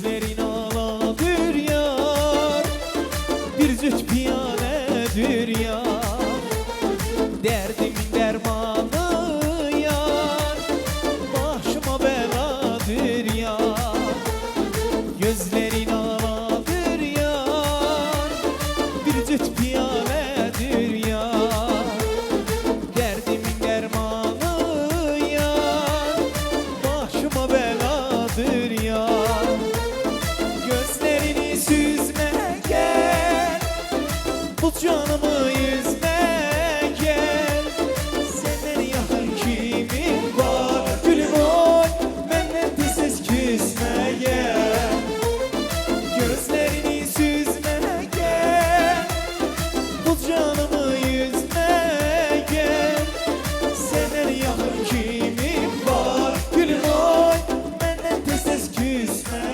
Gözlerin aladır yar, bir züht piyanedir yar. Derdimin dermanı yar, başıma beladır yar. Gözlerin aladır yar, bir züht piyanedir yar. Derdimin dermanı yar, başıma beladır yar. Gözlerini süzme gel, bu canımı yüzme gel. Senden yakın kimin var gülüm oy, benden tez küsme gel. Gözlerini süzme gel, bu canımı yüzme gel. Senden yakın kimin var gülüm oy, benden tez küsme